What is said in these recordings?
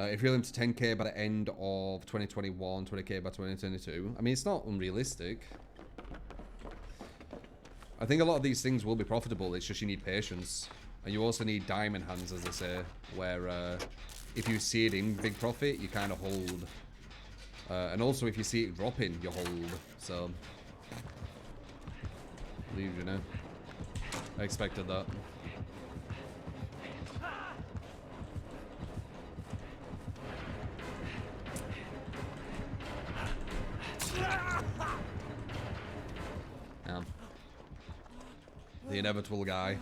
If you're to 10k by the end of 2021, 20k by 2022, I mean, it's not unrealistic. I think a lot of these things will be profitable. It's just you need patience. And you also need diamond hands, as they say, where if you see it in big profit, you kind of hold. And also, if you see it dropping, you hold. So, leave, you know. I expected that. Yeah. The inevitable guy.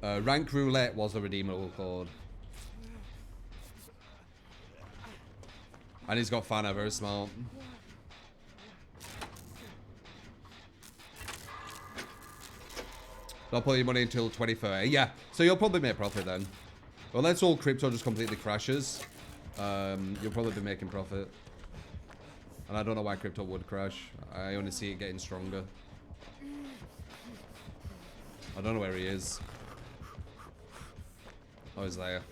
Rank roulette was the redeemable code. And he's got Fana, very smart. Don't put your money until 2030. Yeah, so you'll probably make profit then. Well, let's all crypto just completely crashes. You'll probably be making profit. And I don't know why crypto would crash. I only see it getting stronger. I don't know where he is. Oh, he's there.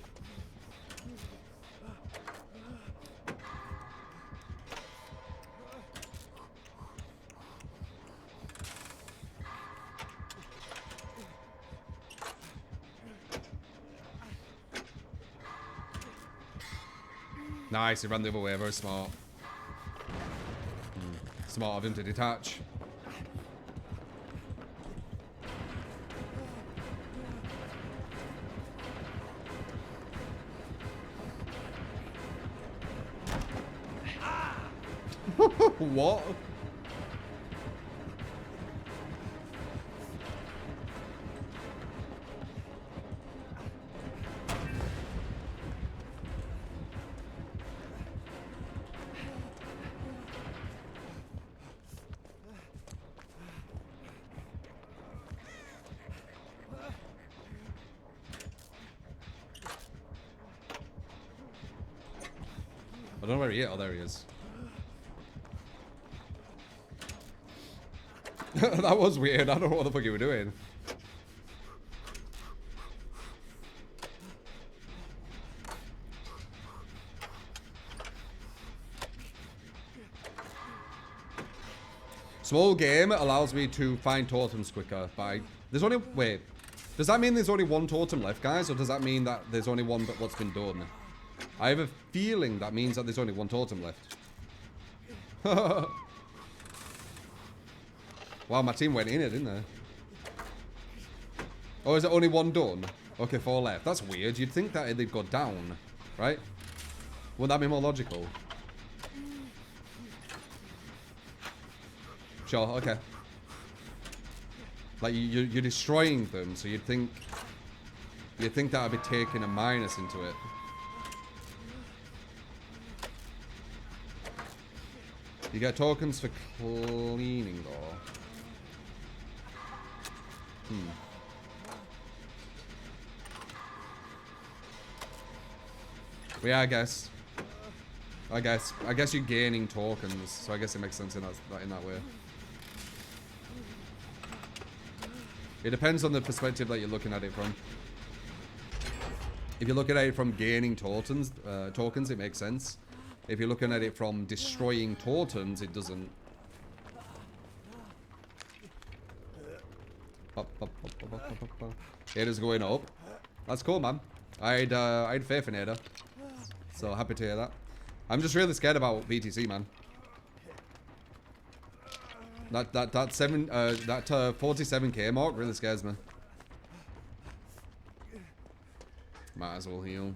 Nice, he ran the other way, very smart. Smart of him to detach. What? I don't know where he is. Oh, there he is. That was weird. I don't know what the fuck you were doing. Small game allows me to find totems quicker by... There's only... Wait. Does that mean there's only one totem left, guys? Or does that mean that there's only one but what's been done? I have a feeling that means that there's only one totem left. Wow, my team went in it, didn't they? Oh, is it only one done? Okay, 4 left. That's weird. You'd think that they'd go down, right? Wouldn't that be more logical? Sure, okay. Like, you're destroying them, so you'd think that would be taking a minus into it. You get tokens for cleaning, though. Well, yeah, I guess you're gaining tokens, so I guess it makes sense in that way. It depends on the perspective that you're looking at it from. If you're looking at it from gaining tokens, it makes sense. If you're looking at it from destroying totems, it doesn't. Ada's going up. That's cool, man. I had faith in Ada. So happy to hear that. I'm just really scared about BTC, man. That 47k mark really scares me. Might as well heal.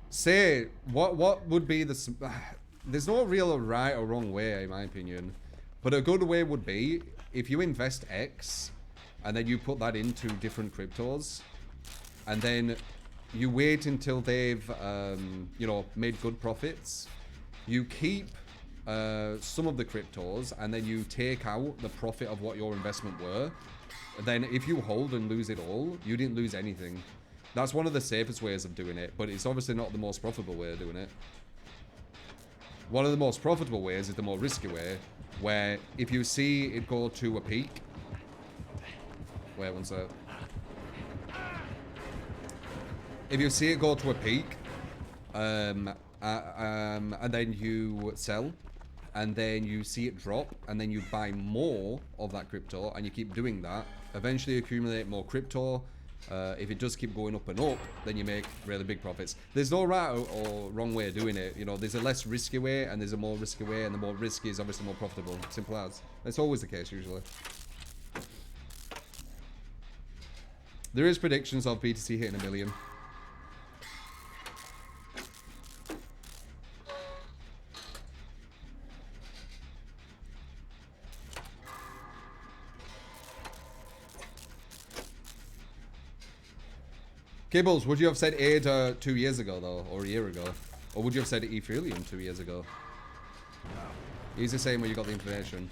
Say what would be the... There's no real right or wrong way, in my opinion. But a good way would be if you invest X and then you put that into different cryptos, and then you wait until they've you know, made good profits. You keep some of the cryptos, and then you take out the profit of what your investment were. Then if you hold and lose it all, you didn't lose anything. That's one of the safest ways of doing it, but it's obviously not the most profitable way of doing it. One of the most profitable ways is the more risky way, where if you see it go to a peak. Wait, one sec. If you see it go to a peak, and then you sell, and then you see it drop, and then you buy more of that crypto, and you keep doing that, eventually you accumulate more crypto. If it does keep going up and up, then you make really big profits. There's no right or wrong way of doing it. You know, there's a less risky way and there's a more risky way, and the more risky is obviously more profitable. Simple as. That's always the case usually. There is predictions of BTC hitting 1 million. Kibbles, would you have said ADA 2 years ago, though? Or a year ago? Or would you have said Ethereum 2 years ago? He's the same where you got the information.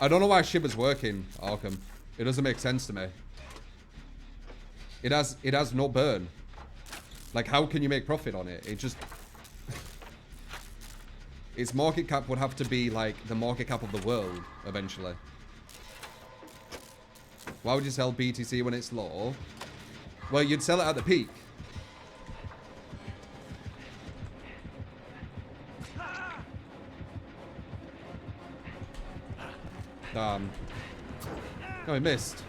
I don't know why Shiba's working, Arkham. It doesn't make sense to me. It has no burn. Like, how can you make profit on it? It just... its market cap would have to be, like, the market cap of the world, eventually. Why would you sell BTC when it's low? Well, you'd sell it at the peak. No, he missed.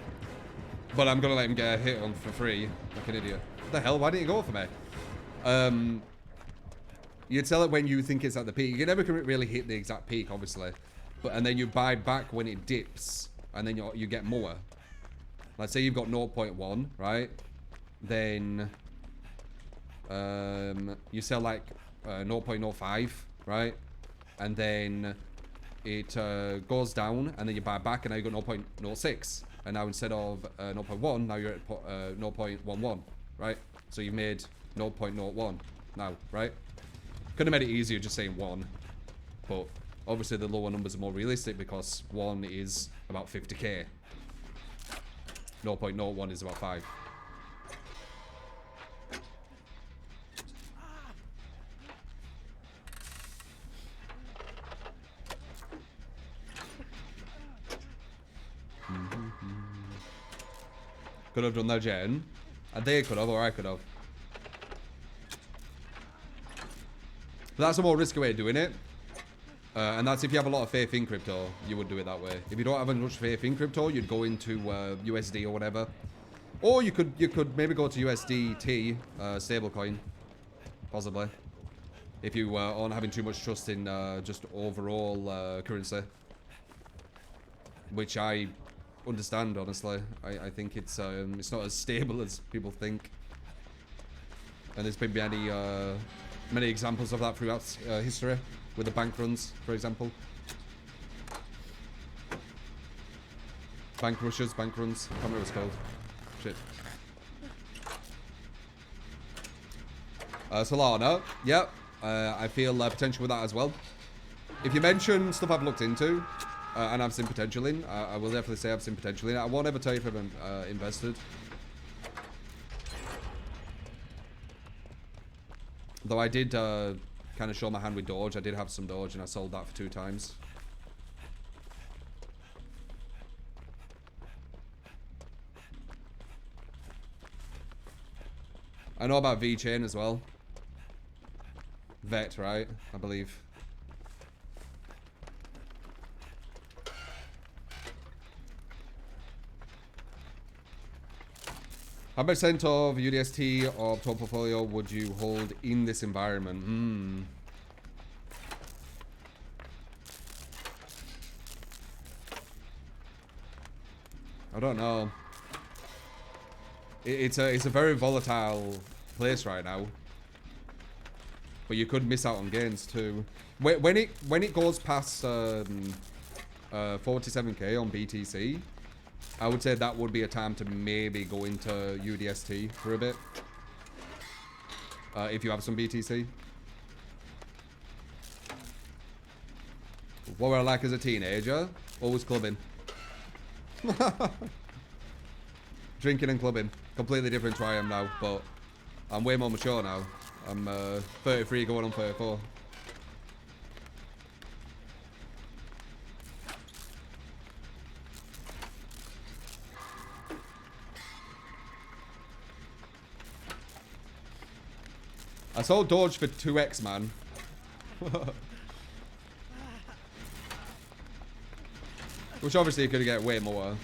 But I'm gonna let him get a hit on for free, like an idiot. What the hell? Why didn't he go for me? You'd sell it when you think it's at the peak. You never can really hit the exact peak, obviously. And then you buy back when it dips, and then you get more. Let's say you've got 0.1, right? Then you sell like 0.05, right? And then it goes down, and then you buy back, and now you've got 0.06. And now instead of 0.1, now you're at 0.11, right? So you've made 0.01 now, right? Could have made it easier just saying 1. But obviously the lower numbers are more realistic because 1 is about 50k. 0.01 is about 5. Could have done that, Jen. And they could have, or I could have. But that's a more risky way of doing it. And that's if you have a lot of faith in crypto, you would do it that way. If you don't have as much faith in crypto, you'd go into USD or whatever. Or you could maybe go to USDT, stablecoin, possibly. If you aren't having too much trust in just overall currency. Which I understand, honestly. I think it's not as stable as people think. And there's been many examples of that throughout history. With the bank runs, for example. Bank rushes, bank runs. I can't remember what it's called. Shit. Solana. Yep. I feel potential with that as well. If you mention stuff I've looked into, and I've seen potential in, I will definitely say I've seen potential in. I won't ever tell you if I've invested. Though I did kind of show my hand with Doge. I did have some Doge and I sold that for 2 times. I know about VeChain as well. Vet, right? I believe. How much % of UDST of total portfolio would you hold in this environment? I don't know. It's a very volatile place right now. But you could miss out on gains too. When it goes past 47k on BTC, I would say that would be a time to maybe go into UDST for a bit. If you have some BTC. What were I like as a teenager? Always clubbing. Drinking and clubbing. Completely different to who I am now, but I'm way more mature now. I'm 33 going on 34. I sold Doge for 2x, man. Which obviously could get way more.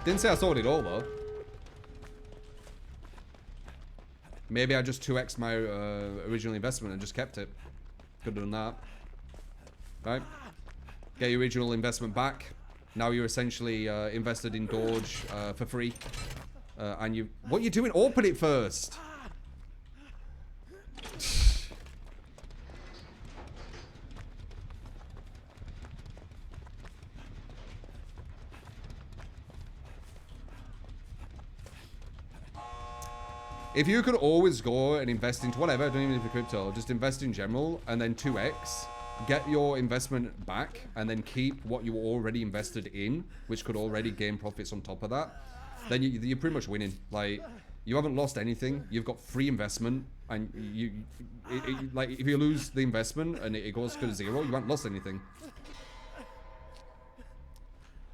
Didn't say I sold it all, though. Maybe I just 2x my original investment and just kept it. Could have done that. Right? Get your original investment back. Now you're essentially invested in Doge for free. And you... What are you doing? Open it first! If you could always go and invest into whatever, don't even need for crypto, just invest in general, and then 2x, get your investment back, and then keep what you already invested in, which could already gain profits on top of that, then you're pretty much winning. Like, you haven't lost anything, you've got free investment, and like, if you lose the investment and it goes to zero, you haven't lost anything.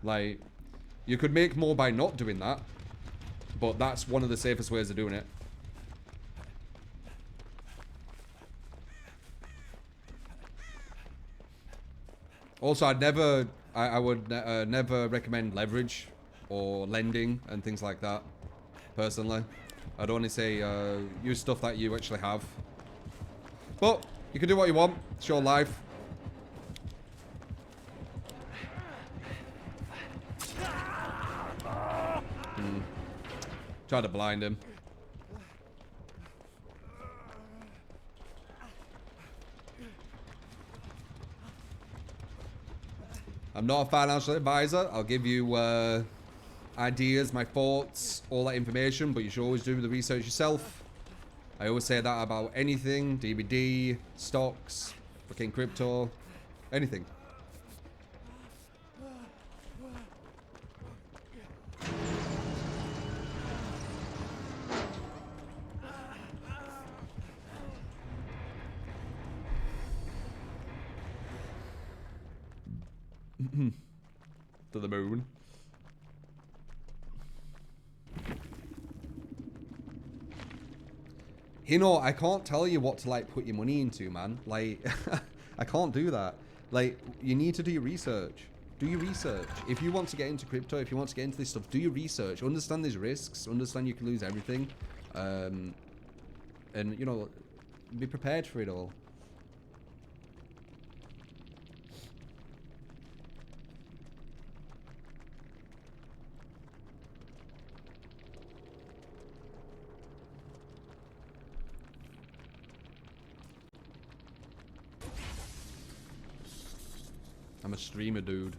Like, you could make more by not doing that, but that's one of the safest ways of doing it. Also, I would never recommend leverage or lending and things like that, personally. I'd only say use stuff that you actually have. But you can do what you want. It's your life. Try to blind him. I'm not a financial advisor. I'll give you ideas, my thoughts, all that information, but you should always do the research yourself. I always say that about anything, DVD, stocks, fucking crypto, anything. To the moon. You know, I can't tell you what to, like, put your money into, man. Like, I can't do that. Like, you need to do your research. Do your research. If you want to get into crypto, if you want to get into this stuff, do your research. Understand these risks. Understand you can lose everything. And, you know, be prepared for it all. I'm a streamer, dude.